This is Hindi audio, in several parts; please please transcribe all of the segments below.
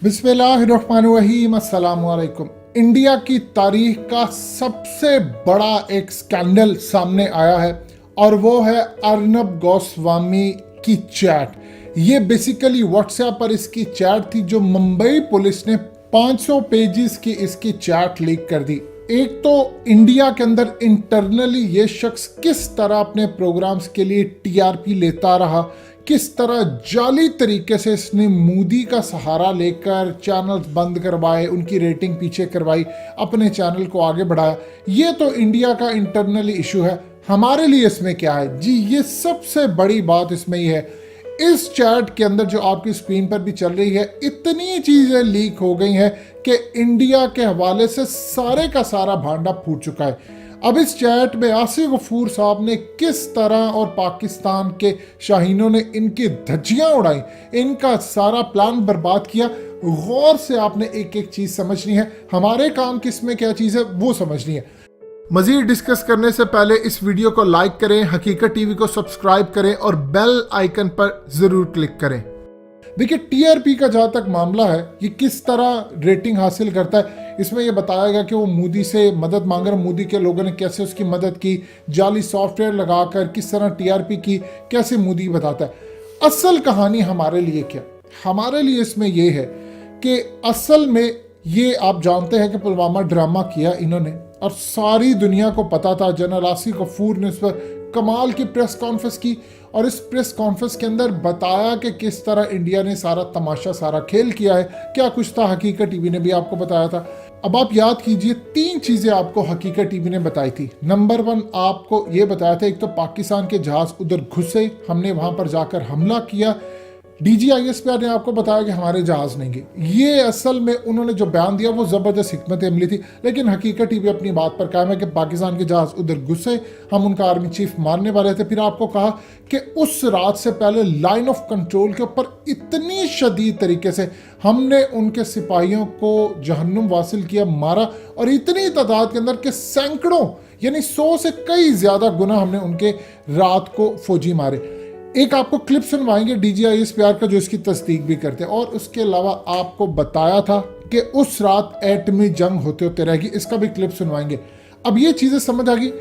बिस्मिल्लाहिर्रहमानिर्रहीम, अस्सलाम वालेकुम। इंडिया की तारीख का सबसे बड़ा एक स्कैंडल सामने आया है और वो है अर्नब गोस्वामी की चैट। ये बेसिकली व्हाट्सएप पर इसकी चैट थी जो मुंबई पुलिस ने 500 पेजेस की इसकी चैट लीक कर दी। एक तो इंडिया के अंदर इंटरनली ये शख्स किस तरह अपने प्रोग्राम्स के लिए टीआरपी लेता रहा, किस तरह जाली तरीके से इसने मोदी का सहारा लेकर चैनल्स बंद करवाए, उनकी रेटिंग पीछे करवाई, अपने चैनल को आगे बढ़ाया। ये तो इंडिया का इंटरनली इशू है। हमारे लिए इसमें क्या है जी? ये सबसे बड़ी बात इसमें ये है, इस चैट के अंदर जो आपकी स्क्रीन पर भी चल रही है, इतनी चीजें लीक हो गई हैं कि इंडिया के हवाले से सारे का सारा भांडा फूट चुका है। अब इस चैट में आसिफ गफूर साहब ने किस तरह और पाकिस्तान के शाहीनों ने इनकी धज्जियां उड़ाई, इनका सारा प्लान बर्बाद किया। गौर से आपने एक एक चीज समझनी है। हमारे काम किसमें क्या चीज है वो समझनी है। मजीद डिस्कस करने से पहले इस वीडियो को लाइक करें, हकीकत टीवी को सब्सक्राइब करें और बेल आइकन पर जरूर क्लिक करें। देखिए, टीआरपी का जहां तक मामला है, ये किस तरह रेटिंग हासिल करता है, इसमें यह बताया गया कि वो मोदी से मदद मांग रहा, मोदी के लोगों ने कैसे उसकी मदद की, जाली सॉफ्टवेयर लगाकर किस तरह टीआरपी की, कैसे मोदी बताता है। असल कहानी हमारे लिए क्या? हमारे लिए इसमें यह है कि असल में ये आप जानते हैं कि पुलवामा ड्रामा किया इन्होंने और सारी दुनिया को पता था। जनरल आसिफ गफूर ने उस पर कमाल की प्रेस कॉन्फ्रेंस की और इस प्रेस कॉन्फ्रेंस के अंदर बताया कि किस तरह इंडिया ने सारा तमाशा, सारा खेल किया है, क्या कुछ था। हकीकत टीवी ने भी आपको बताया था। अब आप याद कीजिए, 3 चीजें आपको हकीकत टीवी ने बताई थी। नंबर 1 आपको ये बताया था, एक तो पाकिस्तान के जहाज उधर घुसे, हमने वहां पर जाकर हमला किया। DGISPR ने आपको बताया कि हमारे जहाज नहीं गए। ये असल में उन्होंने जो बयान दिया वो जबरदस्त हिकमत अमली थी, लेकिन हकीकत टीवी अपनी बात पर कायम है कि पाकिस्तान के जहाज उधर घुसे, हम उनका आर्मी चीफ मारने वाले थे। फिर आपको कहा कि उस रात से पहले लाइन ऑफ कंट्रोल के ऊपर इतनी शदीद तरीके से हमने उनके सिपाहियों को जहन्नुम वासिल किया, मारा, और इतनी तादाद के अंदर के सैकड़ों यानी 100 से कई ज्यादा गुना हमने उनके रात को फौजी मारे। एक आपको क्लिप सुनवाएंगे DGISPR का जो इसकी तस्दीक भी करते हैं, और उसके अलावा आपको बताया था कि उस रात एटमी जंग होते होते रहेगी, इसका भी क्लिप सुनवाएंगे। अब ये चीजें समझ आ गई।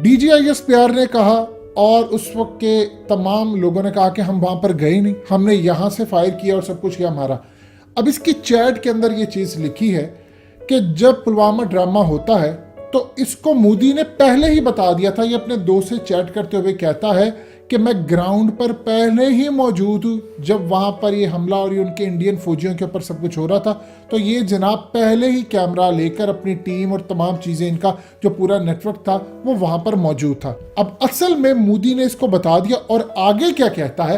DGISPR ने कहा और उस वक्त के तमाम लोगों ने कहा कि हम वहां पर गए नहीं, हमने यहां से फायर किया और सब कुछ किया हमारा। अब इसकी चैट के अंदर ये चीज लिखी है कि जब पुलवामा ड्रामा होता है तो इसको मोदी ने पहले ही बता दिया था। ये अपने दोस्त से चैट करते हुए कहता है कि मैं ग्राउंड पर पहले ही मौजूद हूँ जब वहां पर ये हमला और ये उनके इंडियन फौजियों के ऊपर सब कुछ हो रहा था। तो ये जनाब पहले ही कैमरा लेकर अपनी टीम और तमाम चीजें, इनका जो पूरा नेटवर्क था वो वहां पर मौजूद था। अब असल में मोदी ने इसको बता दिया और आगे क्या कहता है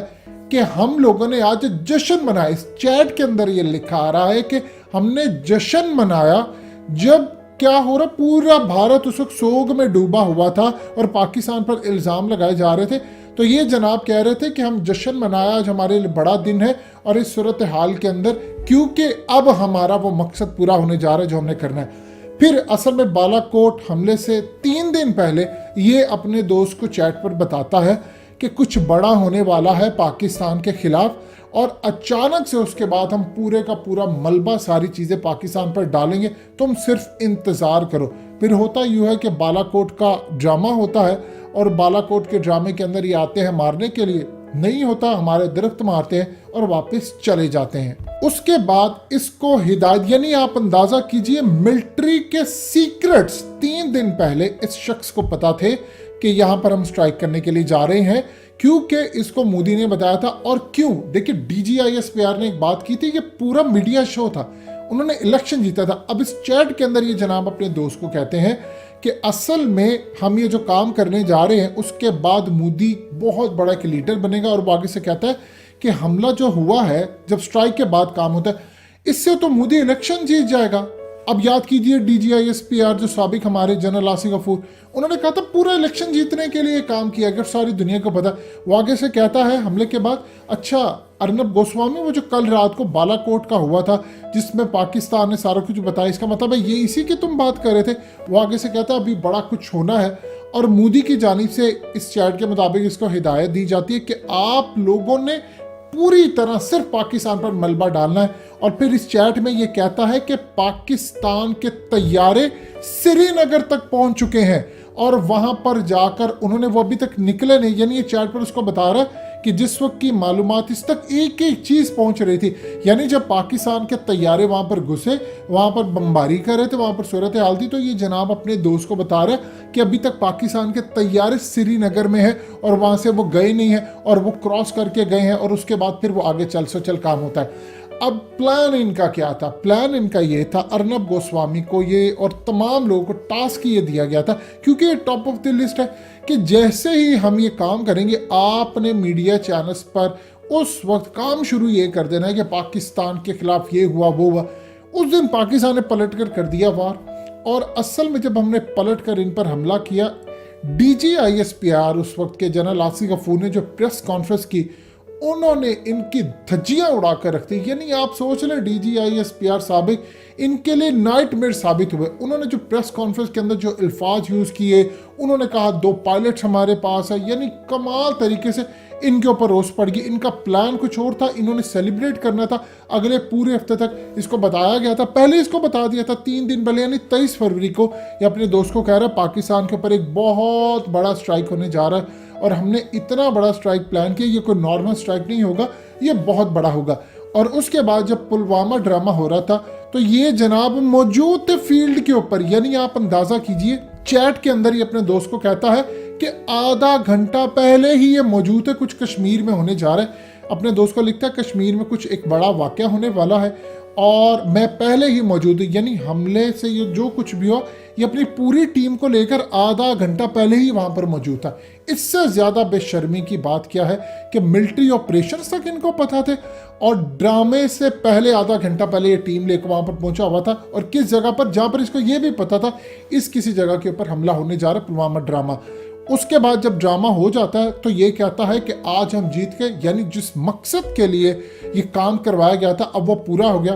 कि हम लोगों ने आज जश्न मनाया। इस चैट के अंदर ये लिखा आ रहा है कि हमने जश्न मनाया जब क्या हो रहा, पूरा भारत उस वक्त सोग में डूबा हुआ था और पाकिस्तान पर इल्जाम लगाए जा रहे थे। तो ये जनाब कह रहे थे कि हम जश्न मनाया, आज हमारे लिए बड़ा दिन है और इस सूरत हाल के अंदर, क्योंकि अब हमारा वो मकसद पूरा होने जा रहा है जो हमने करना है। फिर असल में बालाकोट हमले से 3 दिन पहले ये अपने दोस्त को चैट पर बताता है कि कुछ बड़ा होने वाला है पाकिस्तान के खिलाफ, और अचानक से उसके बाद हम पूरे का पूरा मलबा, सारी चीजें पाकिस्तान पर डालेंगे, तुम सिर्फ इंतजार करो। फिर होता यूं है कि बालाकोट का ड्रामा होता है और बालाकोट के ड्रामे के अंदर ये आते हैं मारने के लिए, नहीं होता, हमारे दरख्त मारते हैं और वापस चले जाते हैं। उसके बाद इसको हिदायत, यानी आप अंदाजा कीजिए मिलिट्री के सीक्रेट्स 3 दिन पहले इस शख्स को पता थे कि यहां पर हम स्ट्राइक करने के लिए जा रहे हैं, क्योंकि इसको मोदी ने बताया था। और क्यों? देखिए, DGISPR ने एक बात की थी कि पूरा मीडिया शो था, उन्होंने इलेक्शन जीता था। अब इस चैट के अंदर ये जनाब अपने दोस्त को कहते हैं कि असल में हम ये जो काम करने जा रहे हैं उसके बाद मोदी बहुत बड़ा एक लीडर बनेगा, और वो आगे से कहता है कि हमला जो हुआ है, जब स्ट्राइक के बाद काम होता है, इससे तो मोदी इलेक्शन जीत जाएगा। अब याद कीजिए DGISPR जो साबिक हमारे जनरल आसिफ गफूर, उन्होंने कहा था पूरा इलेक्शन जीतने के लिए काम किया, अगर सारी दुनिया को पता। वो आगे से कहता है हमले के बाद, अच्छा अर्नब गोस्वामी वो जो कल रात को बालाकोट का हुआ था जिसमें पाकिस्तान ने सारा कुछ बताया, इसका मतलब है ये इसी की तुम बात कर रहे थे। वो आगे से कहता है अभी बड़ा कुछ होना है, और मोदी की जानिब से इस चैट के मुताबिक इसको हिदायत दी जाती है कि आप लोगों ने पूरी तरह सिर्फ पाकिस्तान पर मलबा डालना है। और फिर इस चैट में ये कहता है कि पाकिस्तान के तैयारे श्रीनगर तक पहुंच चुके हैं और वहां पर जाकर उन्होंने, वो अभी तक निकले नहीं, यानी ये चैट पर उसको बता रहा है कि जिस वक्त की मालूमात इस तक एक एक चीज पहुंच रही थी, यानी जब पाकिस्तान के तैयारे वहां पर घुसे, वहां पर बमबारी कर रहे थे, वहां पर सूरत हाल थी, तो ये जनाब अपने दोस्त को बता रहा है कि अभी तक पाकिस्तान के तैयारे श्रीनगर में है और वहां से वो गए नहीं है और वो क्रॉस करके गए हैं और उसके बाद फिर वो आगे चल चल काम होता है। अब प्लान इनका क्या था? प्लान इनका ये था, अर्नब गोस्वामी को ये और तमाम लोगों को टास्क ये दिया गया था, क्योंकि ये टॉप ऑफ द लिस्ट है, कि जैसे ही हम ये काम करेंगे आपने मीडिया चैनल्स पर उस वक्त काम शुरू ये कर देना है कि पाकिस्तान के खिलाफ ये हुआ वो हुआ। उस दिन पाकिस्तान ने पलट कर दिया वार। और असल में जब हमने पलट कर इन पर हमला किया, DGISPR उस वक्त के जनरल आसिफ गफूर ने जो प्रेस कॉन्फ्रेंस की, उन्होंने इनकी धज्जियां उड़ाकर रख दी। यानी आप सोच लें DGISPR साबिक इनके लिए नाइटमेयर साबित हुए। उन्होंने जो प्रेस कॉन्फ्रेंस के अंदर जो अल्फाज यूज़ किए, उन्होंने कहा 2 पायलट्स हमारे पास है, यानी कमाल तरीके से इनके ऊपर रोष पड़ गई। इनका प्लान कुछ और था, इन्होंने सेलिब्रेट करना था अगले पूरे हफ्ते तक, इसको बताया गया था, पहले इसको बता दिया था 3 दिन पहले, यानी 23 फरवरी को ये अपने दोस्त को कह रहा है पाकिस्तान के ऊपर एक बहुत बड़ा स्ट्राइक होने जा रहा है और हमने इतना बड़ा स्ट्राइक प्लान किया, ये कोई नॉर्मल स्ट्राइक नहीं होगा, ये बहुत बड़ा होगा। और उसके बाद जब पुलवामा ड्रामा हो रहा था तो ये जनाब मौजूद थे फील्ड के ऊपर, यानी आप अंदाजा कीजिए, चैट के अंदर ही अपने दोस्त को कहता है कि आधा घंटा पहले ही ये मौजूद है, कुछ कश्मीर में होने जा रहा है। अपने दोस्त को लिखता है कश्मीर में कुछ एक बड़ा वाकया होने वाला है और मैं पहले ही मौजूद हूँ, यानी हमले से ये जो कुछ भी हो, ये अपनी पूरी टीम को लेकर आधा घंटा पहले ही वहां पर मौजूद था। इससे ज्यादा बेशर्मी की बात क्या है कि मिलिट्री ऑपरेशंस तक इनको पता थे और ड्रामे से पहले आधा घंटा पहले ये टीम लेकर वहां पर पहुंचा हुआ था और किस जगह पर, जहां पर इसको ये भी पता था इस किसी जगह के ऊपर हमला होने जा रहा है, पुलवामा ड्रामा। उसके बाद जब ड्रामा हो जाता है तो ये कहता है कि आज हम जीत गए, यानी जिस मकसद के लिए ये काम करवाया गया था अब वो पूरा हो गया।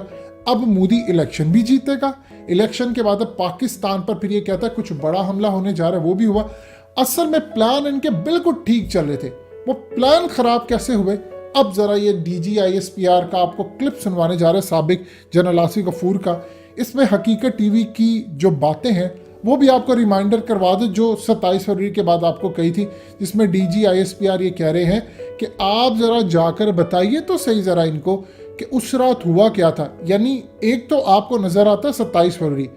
अब मोदी इलेक्शन भी जीतेगा। इलेक्शन के बाद अब पाकिस्तान पर फिर ये कहता है कुछ बड़ा हमला होने जा रहा है, वो भी हुआ। असल में प्लान इनके बिल्कुल ठीक चल रहे थे, वो प्लान खराब कैसे हुए? अब जरा ये DGISPR का आपको क्लिप सुनवाने जा रहे हैं साबिक जनरल आसिफ गफूर का। इसमें हकीकत टीवी की जो बातें हैं वो भी आपको रिमाइंडर करवा दे जो 27 फरवरी के बाद आपको कही थी, जिसमें DGISPR ये कह रहे हैं कि आप जरा जाकर बताइए तो सही जरा इनको कि उस रात हुआ क्या था। यानी एक तो आपको नजर आता है 27 फरवरी,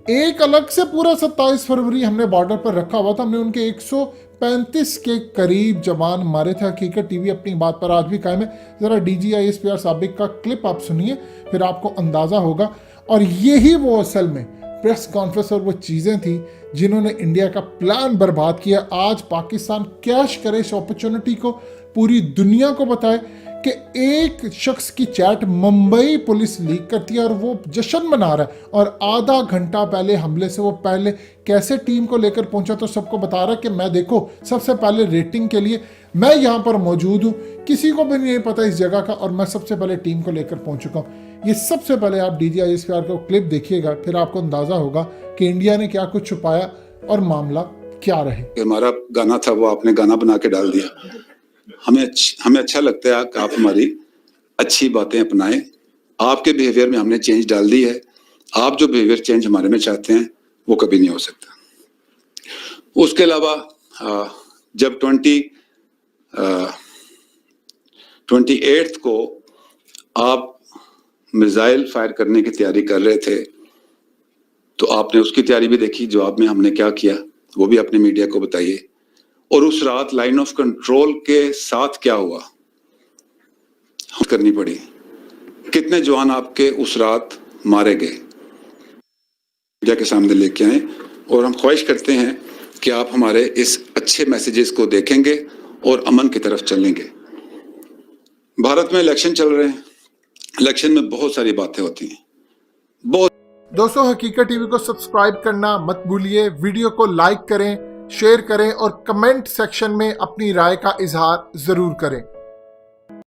एक अलग से पूरा 27 फरवरी हमने बॉर्डर पर रखा हुआ था, हमने उनके 135 के करीब जवान मारे थे। हकीकत टीवी अपनी बात पर आज भी कायम है। जरा DGISPR साबिक का क्लिप आप सुनिए, फिर आपको अंदाजा होगा। और यही वो असल में प्रेस कॉन्फ्रेंस और वो चीजें थी जिन्होंने इंडिया का प्लान बर्बाद किया। आज पाकिस्तान कैश करे इस अपॉर्चुनिटी को, पूरी दुनिया को बताए कि एक शख्स की चैट मुंबई पुलिस लीक करती है और वो जश्न मना रहा है, और आधा घंटा पहले हमले से वो पहले कैसे टीम को लेकर पहुंचा तो सबको बता रहा है कि मैं देखो सबसे पहले रेटिंग के लिए मैं यहाँ पर मौजूद हूँ, किसी को भी नहीं पता इस जगह का, और मैं सबसे पहले टीम को लेकर पहुंच चुका हूँ। ये सबसे पहले आप DGISPR का क्लिप देखिएगा, फिर आपको अंदाजा होगा कि इंडिया ने क्या कुछ छुपाया और मामला क्या रहे। हमारा गाना था वो आपने गाना बना के डाल दिया। हमें अच्छा लगता है कि आप हमारी अच्छी बातें अपनाएं। आपके बिहेवियर में हमने चेंज डाल दी है। आप जो बिहेवियर चेंज हमारे में चाहते हैं वो कभी नहीं हो सकता। उसके अलावा जब 28 को आप मिसाइल फायर करने की तैयारी कर रहे थे तो आपने उसकी तैयारी भी देखी, जवाब में हमने क्या किया वो भी अपने मीडिया को बताइए। और उस रात लाइन ऑफ कंट्रोल के साथ क्या हुआ करनी पड़ी, कितने जवान आपके उस रात मारे गए, मीडिया के सामने लेके आए। और हम ख्वाहिश करते हैं कि आप हमारे इस अच्छे मैसेजेस को देखेंगे और अमन की तरफ चलेंगे। भारत में इलेक्शन चल रहे हैं, इलेक्शन में बहुत सारी बातें होती हैं। दोस्तों, हकीकत टीवी को सब्सक्राइब करना मत भूलिए, वीडियो को लाइक करें, शेयर करें और कमेंट सेक्शन में अपनी राय का इजहार जरूर करें।